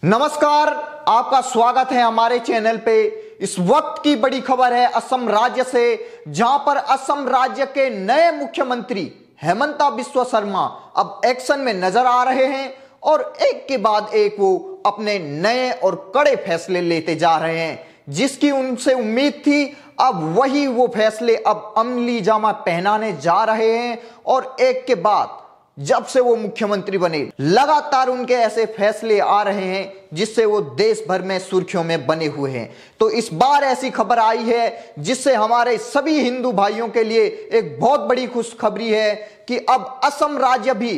नमस्कार, आपका स्वागत है हमारे चैनल पे। इस वक्त की बड़ी खबर है असम राज्य से, जहां पर असम राज्य के नए मुख्यमंत्री हेमंता बिस्वा शर्मा अब एक्शन में नजर आ रहे हैं और एक के बाद एक वो अपने नए और कड़े फैसले लेते जा रहे हैं। जिसकी उनसे उम्मीद थी, अब वही वो फैसले अब अमली जामा पहनाने जा रहे हैं और एक के बाद जब से वो मुख्यमंत्री बने लगातार उनके ऐसे फैसले आ रहे हैं जिससे वो देश भर में सुर्खियों में बने हुए हैं। तो इस बार ऐसी खबर आई है जिससे हमारे सभी हिंदू भाइयों के लिए एक बहुत बड़ी खुशखबरी है कि अब असम राज्य भी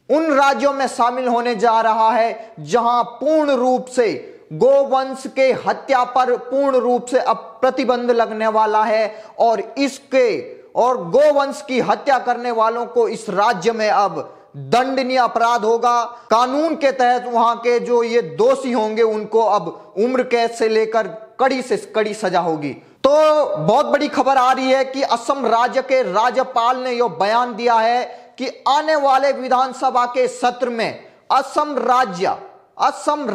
उन राज्यों में शामिल होने जा रहा है जहां पूर्ण रूप से गोवंश के हत्या पर पूर्ण रूप से अब प्रतिबंध लगने वाला है और गोवंश की हत्या करने वालों को इस राज्य में अब दंडनीय अपराध होगा। कानून के तहत वहां के जो ये दोषी होंगे उनको अब उम्र कैद से लेकर कड़ी से कड़ी सजा होगी। तो बहुत बड़ी खबर आ रही है कि असम राज्य के राज्यपाल ने यह बयान दिया है कि आने वाले विधानसभा के सत्र में असम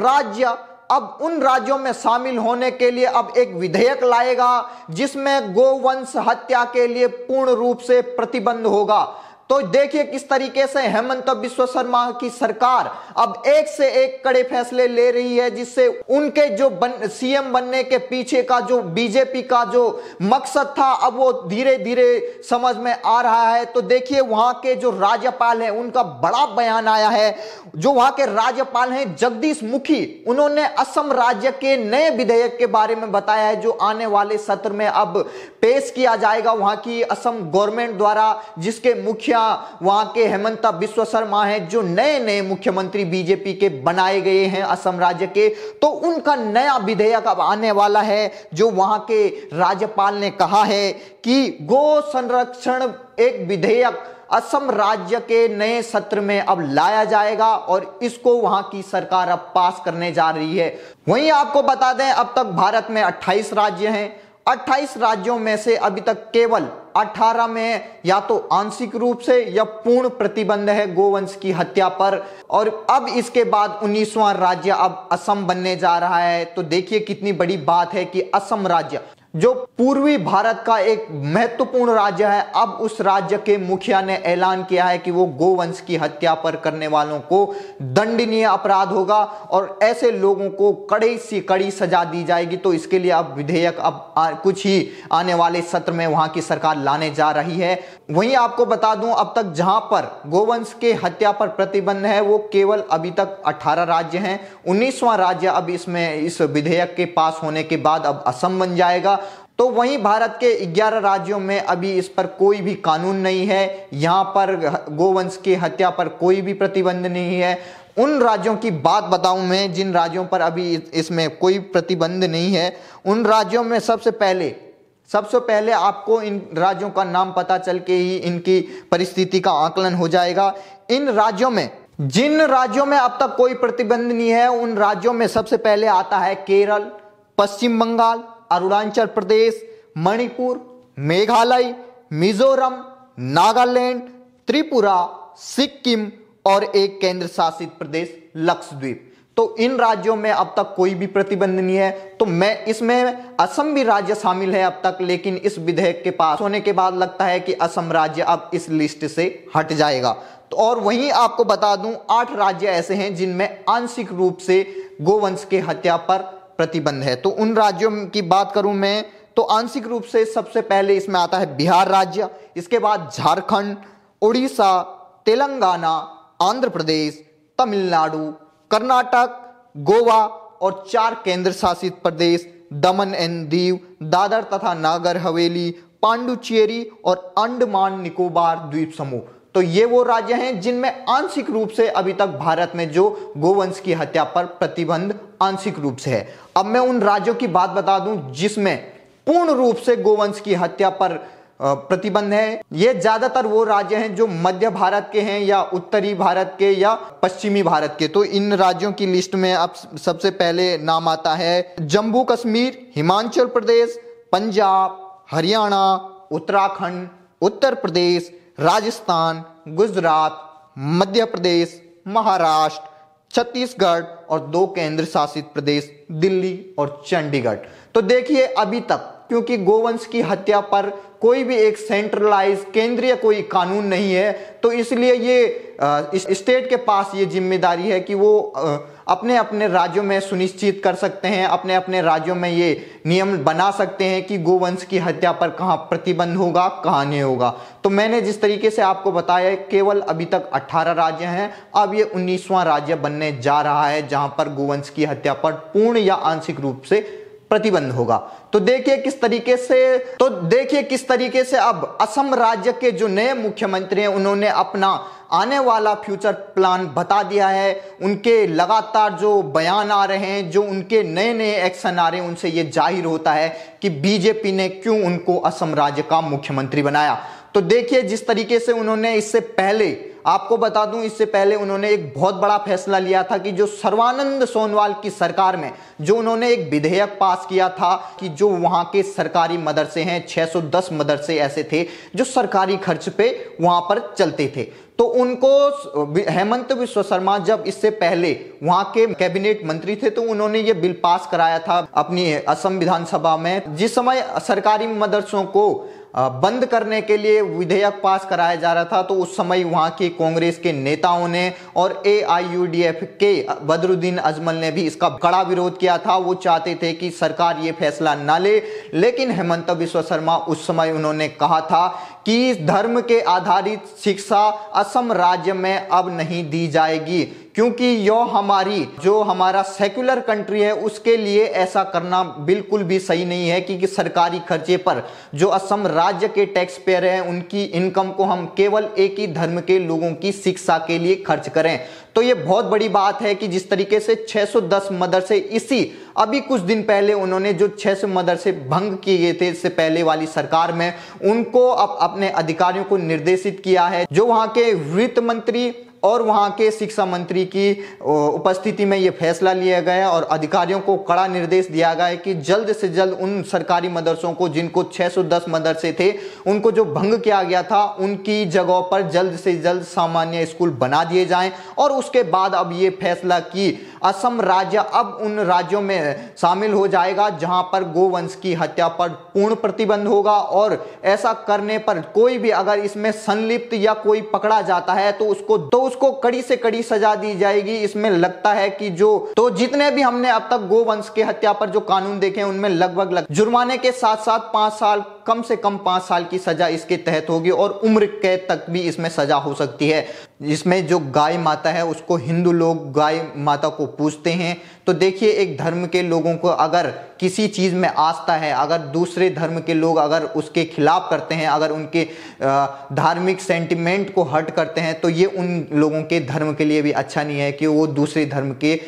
राज्य अब उन राज्यों में शामिल होने के लिए अब एक विधेयक लाएगा जिसमें गोवंश हत्या के लिए पूर्ण रूप से प्रतिबंध होगा। तो देखिए किस तरीके से हेमंत बिस्वा शर्मा की सरकार अब एक से एक कड़े फैसले ले रही है जिससे उनके जो सीएम बनने के पीछे का जो बीजेपी का जो मकसद था अब वो धीरे धीरे समझ में आ रहा है। तो देखिए वहां के जो राज्यपाल हैं उनका बड़ा बयान आया है। जो वहां के राज्यपाल हैं जगदीश मुखी, उन्होंने असम राज्य के नए विधेयक के बारे में बताया है जो आने वाले सत्र में अब पेश किया जाएगा वहां की असम गवर्नमेंट द्वारा, जिसके मुखिया वहां के हेमंता बिस्वा शर्मा हैं जो नए नए मुख्यमंत्री बीजेपी के बनाए गए हैं असम राज्य के। तो उनका नया विधेयक अब आने वाला है जो वहां के राज्यपाल ने कहा है कि गो संरक्षण एक विधेयक असम राज्य के नए सत्र में अब लाया जाएगा और इसको वहां की सरकार अब पास करने जा रही है। वहीं आपको बता दें अब तक भारत में 28 राज्य हैं। 28 राज्यों में से अभी तक केवल 18 में या तो आंशिक रूप से या पूर्ण प्रतिबंध है गोवंश की हत्या पर और अब इसके बाद 19वां राज्य अब असम बनने जा रहा है। तो देखिए कितनी बड़ी बात है कि असम राज्य जो पूर्वी भारत का एक महत्वपूर्ण राज्य है, अब उस राज्य के मुखिया ने ऐलान किया है कि वो गोवंश की हत्या पर करने वालों को दंडनीय अपराध होगा और ऐसे लोगों को कड़ी से कड़ी सजा दी जाएगी। तो इसके लिए अब विधेयक अब कुछ ही आने वाले सत्र में वहां की सरकार लाने जा रही है। वहीं आपको बता दूं अब तक जहां पर गोवंश के हत्या पर प्रतिबंध है वो केवल अभी तक 18 राज्य हैं। 19वां राज्य अब इसमें इस विधेयक के पास होने के बाद अब असम बन जाएगा। तो वहीं भारत के 11 राज्यों में अभी इस पर कोई भी कानून नहीं है, यहां पर गोवंश की हत्या पर कोई भी प्रतिबंध नहीं है। उन राज्यों की बात बताऊं मैं जिन राज्यों पर अभी इसमें कोई प्रतिबंध नहीं है, उन राज्यों में सबसे पहले आपको इन राज्यों का नाम पता चल के ही इनकी परिस्थिति का आकलन हो जाएगा। इन राज्यों में जिन राज्यों में अब तक कोई प्रतिबंध नहीं है उन राज्यों में सबसे पहले आता है केरल, पश्चिम बंगाल, अरुणाचल प्रदेश, मणिपुर, मेघालय, मिजोरम, नागालैंड, त्रिपुरा, सिक्किम और एक केंद्र शासित प्रदेश लक्षद्वीप। तो इन राज्यों में अब तक कोई भी प्रतिबंध नहीं है। तो मैं इसमें असम भी राज्य शामिल है अब तक, लेकिन इस विधेयक के पास होने के बाद लगता है कि असम राज्य अब इस लिस्ट से हट जाएगा। तो और वहीं आपको बता दूं 8 राज्य ऐसे हैं जिनमें आंशिक रूप से गोवंश के हत्या पर प्रतिबंध है। तो उन राज्यों की बात करूं मैं तो आंशिक रूप से सबसे पहले इसमें आता है बिहार राज्य, इसके बाद झारखंड, उड़ीसा, तेलंगाना, आंध्र प्रदेश, तमिलनाडु, कर्नाटक, गोवा और 4 केंद्र शासित प्रदेश दमन एंड दीव, दादर तथा नागर हवेली, पांडुचेरी और अंडमान निकोबार द्वीप समूह। तो ये वो राज्य हैं जिनमें आंशिक रूप से अभी तक भारत में जो गोवंश की हत्या पर प्रतिबंध आंशिक रूप से है। अब मैं उन राज्यों की बात बता दूं जिसमें पूर्ण रूप से गोवंश की हत्या पर प्रतिबंध है। ये ज्यादातर वो राज्य हैं जो मध्य भारत के हैं या उत्तरी भारत के या पश्चिमी भारत के। तो इन राज्यों की लिस्ट में अब सबसे पहले नाम आता है जम्मू कश्मीर, हिमाचल प्रदेश, पंजाब, हरियाणा, उत्तराखंड, उत्तर प्रदेश, राजस्थान, गुजरात, मध्य प्रदेश, महाराष्ट्र, छत्तीसगढ़, और 2 केंद्र शासित प्रदेश दिल्ली और चंडीगढ़। तो देखिए अभी तक क्योंकि गोवंश की हत्या पर कोई भी एक सेंट्रलाइज केंद्रीय कोई कानून नहीं है, तो इसलिए ये इस स्टेट के पास ये जिम्मेदारी है कि वो अपने अपने राज्यों में सुनिश्चित कर सकते हैं, अपने अपने राज्यों में ये नियम बना सकते हैं कि गोवंश की हत्या पर कहाँ प्रतिबंध होगा, कहाँ नहीं होगा। तो मैंने जिस तरीके से आपको बताया केवल अभी तक 18 राज्य हैं, अब ये 19वां राज्य बनने जा रहा है जहां पर गोवंश की हत्या पर पूर्ण या आंशिक रूप से प्रतिबंध होगा। तो देखिए किस तरीके से अब असम राज्य के जो नए मुख्यमंत्री हैं उन्होंने अपना आने वाला फ्यूचर प्लान बता दिया है। उनके लगातार जो बयान आ रहे हैं, जो उनके नए नए एक्शन आ रहे हैं, उनसे यह जाहिर होता है कि बीजेपी ने क्यों उनको असम राज्य का मुख्यमंत्री बनाया। तो देखिए जिस तरीके से उन्होंने इससे पहले, आपको बता दूं, इससे पहले उन्होंने एक बहुत बड़ा फैसला लिया था कि जो सर्बानंद सोनोवाल की सरकार में जो उन्होंने एक विधेयक पास किया था कि जो वहां के सरकारी मदरसे हैं, 610 मदरसे ऐसे थे जो सरकारी खर्च पे वहां पर चलते थे, तो उनको हेमंत बिस्वा शर्मा जब इससे पहले वहां के कैबिनेट मंत्री थे तो उन्होंने ये बिल पास कराया था अपनी असम विधानसभा में। जिस समय सरकारी मदरसों को बंद करने के लिए विधेयक पास कराया जा रहा था, तो उस समय वहां के कांग्रेस के नेताओं ने और AIUDF के बदरुद्दीन अजमल ने भी इसका कड़ा विरोध किया था। वो चाहते थे कि सरकार ये फैसला ना ले, लेकिन हेमंत बिस्वा शर्मा उस समय उन्होंने कहा था कि धर्म के आधारित शिक्षा असम राज्य में अब नहीं दी जाएगी, क्योंकि जो हमारा सेक्युलर कंट्री है उसके लिए ऐसा करना बिल्कुल भी सही नहीं है कि सरकारी खर्चे पर जो असम राज्य के टैक्स पेयर हैं उनकी इनकम को हम केवल एक ही धर्म के लोगों की शिक्षा के लिए खर्च करें। तो ये बहुत बड़ी बात है कि जिस तरीके से 610 मदरसे अभी कुछ दिन पहले उन्होंने जो 600 मदरसे भंग किए गए थे इससे पहले वाली सरकार में, उनको अब अपने अधिकारियों को निर्देशित किया है। जो वहां के वित्त मंत्री और वहां के शिक्षा मंत्री की उपस्थिति में यह फैसला लिया गया और अधिकारियों को कड़ा निर्देश दिया गया है कि जल्द से जल्द उन सरकारी मदरसों को जिनको 610 मदरसे थे उनको जो भंग किया गया था उनकी जगहों पर जल्द से जल्द सामान्य स्कूल बना दिए जाएं। और उसके बाद अब ये फैसला कि असम राज्य अब उन राज्यों में शामिल हो जाएगा जहां पर गोवंश की हत्या पर पूर्ण प्रतिबंध होगा, और ऐसा करने पर कोई भी अगर इसमें संलिप्त या कोई पकड़ा जाता है तो उसको कड़ी से कड़ी सजा दी जाएगी। इसमें लगता है कि जितने भी हमने अब तक गोवंश की हत्या पर जो कानून देखे हैं उनमें लगभग जुर्माने के साथ साथ 5 साल, कम से कम 5 साल की सजा इसके तहत होगी और उम्र कैद तक भी इसमें सजा हो सकती है। इसमें जो गाय माता है उसको हिंदू लोग गाय माता को पूजते हैं। तो देखिए एक धर्म के लोगों को अगर किसी चीज में आस्था है, अगर दूसरे धर्म के लोग अगर उसके खिलाफ करते हैं, अगर उनके धार्मिक सेंटिमेंट को हर्ट करते हैं, तो ये उन लोगों के धर्म के लिए भी अच्छा नहीं है कि वो दूसरे धर्म के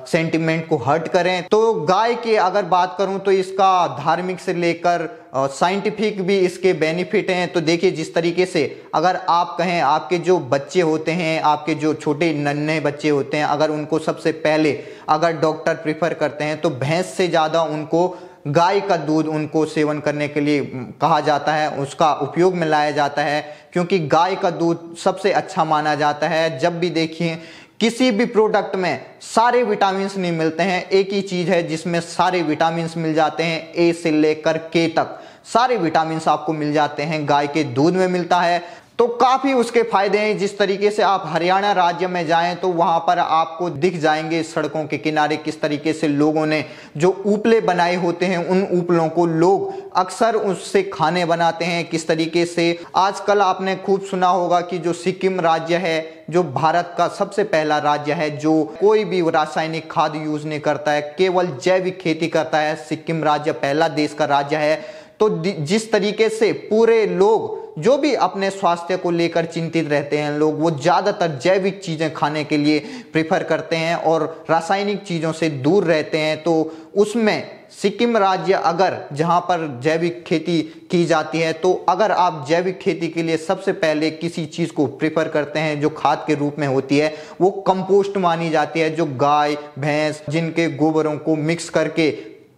सेंटिमेंट को हर्ट करें। तो गाय की अगर बात करूं तो इसका धार्मिक से लेकर साइंटिफिक भी इसके बेनिफिट हैं। तो देखिए जिस तरीके से अगर आप कहें आपके जो बच्चे होते हैं, आपके जो छोटे नन्हे बच्चे होते हैं, अगर उनको सबसे पहले अगर डॉक्टर प्रिफर करते हैं तो भैंस से ज़्यादा उनको गाय का दूध उनको सेवन करने के लिए कहा जाता है, उसका उपयोग में लाया जाता है, क्योंकि गाय का दूध सबसे अच्छा माना जाता है। जब भी देखिए किसी भी प्रोडक्ट में सारे विटामिन्स नहीं मिलते हैं, एक ही चीज है जिसमें सारे विटामिन्स मिल जाते हैं, ए से लेकर के तक सारे विटामिन्स आपको मिल जाते हैं, गाय के दूध में मिलता है। तो काफी उसके फायदे हैं। जिस तरीके से आप हरियाणा राज्य में जाएं तो वहां पर आपको दिख जाएंगे सड़कों के किनारे किस तरीके से लोगों ने जो उपले बनाए होते हैं, उन उपलों को लोग अक्सर उससे खाने बनाते हैं। किस तरीके से आजकल आपने खूब सुना होगा कि जो सिक्किम राज्य है, जो भारत का सबसे पहला राज्य है जो कोई भी रासायनिक खाद यूज नहीं करता है, केवल जैविक खेती करता है, सिक्किम राज्य पहला देश का राज्य है। तो जिस तरीके से पूरे लोग जो भी अपने स्वास्थ्य को लेकर चिंतित रहते हैं, लोग वो ज्यादातर जैविक चीजें खाने के लिए प्रेफर करते हैं और रासायनिक चीजों से दूर रहते हैं। तो उसमें सिक्किम राज्य अगर जहां पर जैविक खेती की जाती है, तो अगर आप जैविक खेती के लिए सबसे पहले किसी चीज को प्रेफर करते हैं जो खाद के रूप में होती है, वो कंपोस्ट मानी जाती है, जो गाय भैंस जिनके गोबरों को मिक्स करके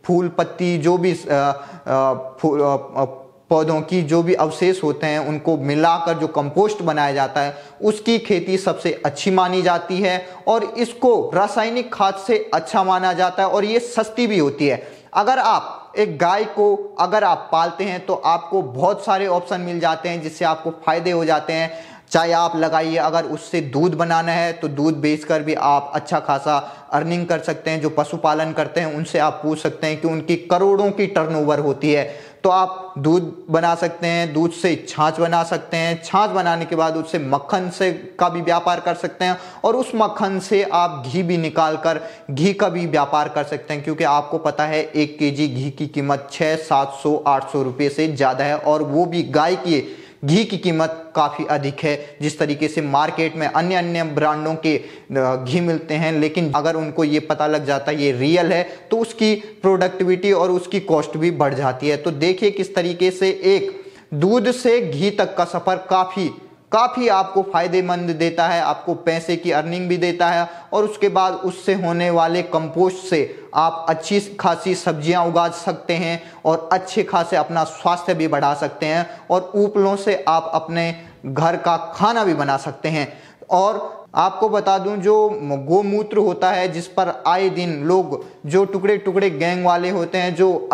फूल पत्ती जो भी पौधों की जो भी अवशेष होते हैं उनको मिलाकर जो कंपोस्ट बनाया जाता है उसकी खेती सबसे अच्छी मानी जाती है और इसको रासायनिक खाद से अच्छा माना जाता है और ये सस्ती भी होती है। अगर आप एक गाय को अगर आप पालते हैं तो आपको बहुत सारे ऑप्शन मिल जाते हैं जिससे आपको फायदे हो जाते हैं। चाहे आप लगाइए, अगर उससे दूध बनाना है तो दूध बेचकर भी आप अच्छा खासा अर्निंग कर सकते हैं। जो पशुपालन करते हैं उनसे आप पूछ सकते हैं कि उनकी करोड़ों की टर्नओवर होती है, तो आप दूध बना सकते हैं, दूध से छाछ बना सकते हैं, छाछ बनाने के बाद उससे मक्खन से का भी व्यापार कर सकते हैं और उस मक्खन से आप घी भी निकाल कर घी का भी व्यापार कर सकते हैं। क्योंकि आपको पता है 1 केजी घी की कीमत 600-700-800 रुपये से ज़्यादा है और वो भी गाय की घी की कीमत काफ़ी अधिक है। जिस तरीके से मार्केट में अन्य अन्य ब्रांडों के घी मिलते हैं, लेकिन अगर उनको ये पता लग जाता है ये रियल है तो उसकी प्रोडक्टिविटी और उसकी कॉस्ट भी बढ़ जाती है। तो देखिए किस तरीके से एक दूध से घी तक का सफ़र काफ़ी आपको फायदेमंद देता है, आपको पैसे की अर्निंग भी देता है और उसके बाद उससे होने वाले कंपोस्ट से आप अच्छी खासी सब्जियां उगा सकते हैं और अच्छे खासे अपना स्वास्थ्य भी बढ़ा सकते हैं और उपलों से आप अपने घर का खाना भी बना सकते हैं। और आपको बता दूं, जो गोमूत्र होता है जिस पर आए दिन लोग जो टुकड़े टुकड़े गैंग वाले होते हैं, जो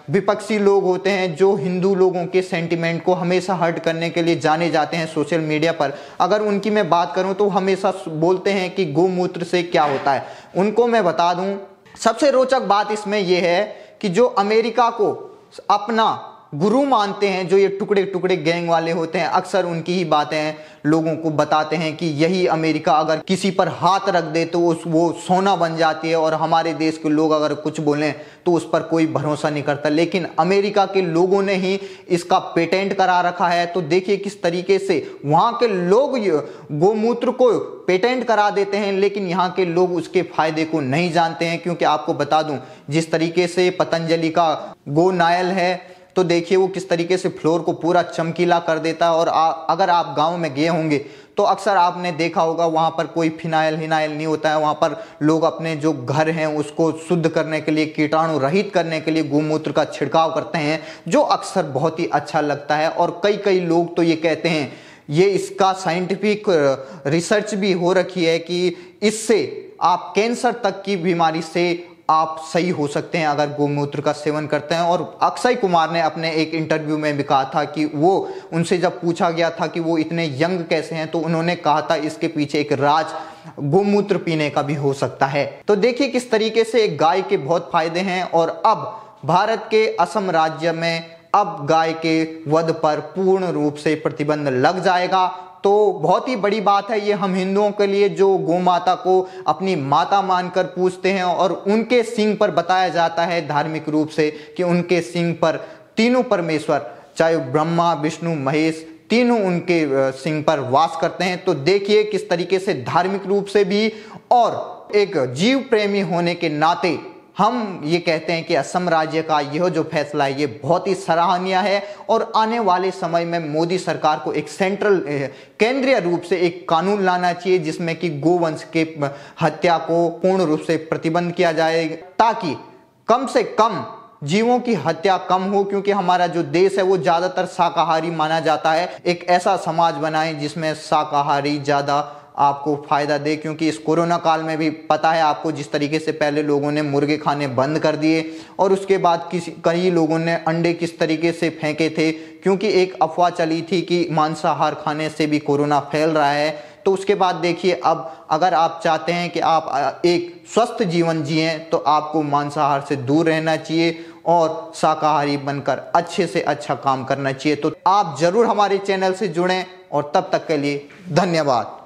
विपक्षी लोग होते हैं, जो हिंदू लोगों के सेंटिमेंट को हमेशा हर्ट करने के लिए जाने जाते हैं सोशल मीडिया पर, अगर उनकी मैं बात करूं तो हमेशा बोलते हैं कि गोमूत्र से क्या होता है। उनको मैं बता दूं, सबसे रोचक बात इसमें यह है कि जो अमेरिका को अपना गुरु मानते हैं, जो ये टुकड़े टुकड़े गैंग वाले होते हैं, अक्सर उनकी ही बातें लोगों को बताते हैं कि यही अमेरिका अगर किसी पर हाथ रख दे तो वो सोना बन जाती है और हमारे देश के लोग अगर कुछ बोलें तो उस पर कोई भरोसा नहीं करता। लेकिन अमेरिका के लोगों ने ही इसका पेटेंट करा रखा है। तो देखिए किस तरीके से वहाँ के लोग गोमूत्र को पेटेंट करा देते हैं, लेकिन यहाँ के लोग उसके फायदे को नहीं जानते हैं। क्योंकि आपको बता दूं, जिस तरीके से पतंजलि का गो नायल है तो देखिए वो किस तरीके से फ्लोर को पूरा चमकीला कर देता है। और अगर आप गांव में गए होंगे तो अक्सर आपने देखा होगा वहां पर कोई फिनाइल नहीं होता है। वहां पर लोग अपने जो घर हैं उसको शुद्ध करने के लिए, कीटाणु रहित करने के लिए गोमूत्र का छिड़काव करते हैं, जो अक्सर बहुत ही अच्छा लगता है। और कई लोग तो ये कहते हैं, ये इसका साइंटिफिक रिसर्च भी हो रखी है कि इससे आप कैंसर तक की बीमारी से आप सही हो सकते हैं अगर गोमूत्र का सेवन करते हैं। और अक्षय कुमार ने अपने एक इंटरव्यू में भी कहा था कि वो उनसे जब पूछा गया था कि वो इतने यंग कैसे हैं तो उन्होंने कहा था इसके पीछे एक राज गोमूत्र पीने का भी हो सकता है। तो देखिए किस तरीके से एक गाय के बहुत फायदे हैं। और अब भारत के असम राज्य में अब गाय के वध पर पूर्ण रूप से प्रतिबंध लग जाएगा। तो बहुत ही बड़ी बात है ये हम हिंदुओं के लिए, जो गौ माता को अपनी माता मानकर पूजते हैं और उनके सींग पर बताया जाता है धार्मिक रूप से कि उनके सींग पर तीनों परमेश्वर, चाहे ब्रह्मा विष्णु महेश, तीनों उनके सींग पर वास करते हैं। तो देखिए किस तरीके से धार्मिक रूप से भी और एक जीव प्रेमी होने के नाते हम ये कहते हैं कि असम राज्य का यह जो फैसला है ये बहुत ही सराहनीय है। और आने वाले समय में मोदी सरकार को एक केंद्रीय रूप से एक कानून लाना चाहिए जिसमें कि गोवंश के हत्या को पूर्ण रूप से प्रतिबंध किया जाए, ताकि कम से कम जीवों की हत्या कम हो। क्योंकि हमारा जो देश है वो ज्यादातर शाकाहारी माना जाता है। एक ऐसा समाज बनाएं जिसमें शाकाहारी ज्यादा आपको फायदा दे। क्योंकि इस कोरोना काल में भी पता है आपको, जिस तरीके से पहले लोगों ने मुर्गे खाने बंद कर दिए और उसके बाद कई लोगों ने अंडे किस तरीके से फेंके थे, क्योंकि एक अफवाह चली थी कि मांसाहार खाने से भी कोरोना फैल रहा है। तो उसके बाद देखिए, अब अगर आप चाहते हैं कि आप एक स्वस्थ जीवन जिएं तो आपको मांसाहार से दूर रहना चाहिए और शाकाहारी बनकर अच्छे से अच्छा काम करना चाहिए। तो आप जरूर हमारे चैनल से जुड़ें और तब तक के लिए धन्यवाद।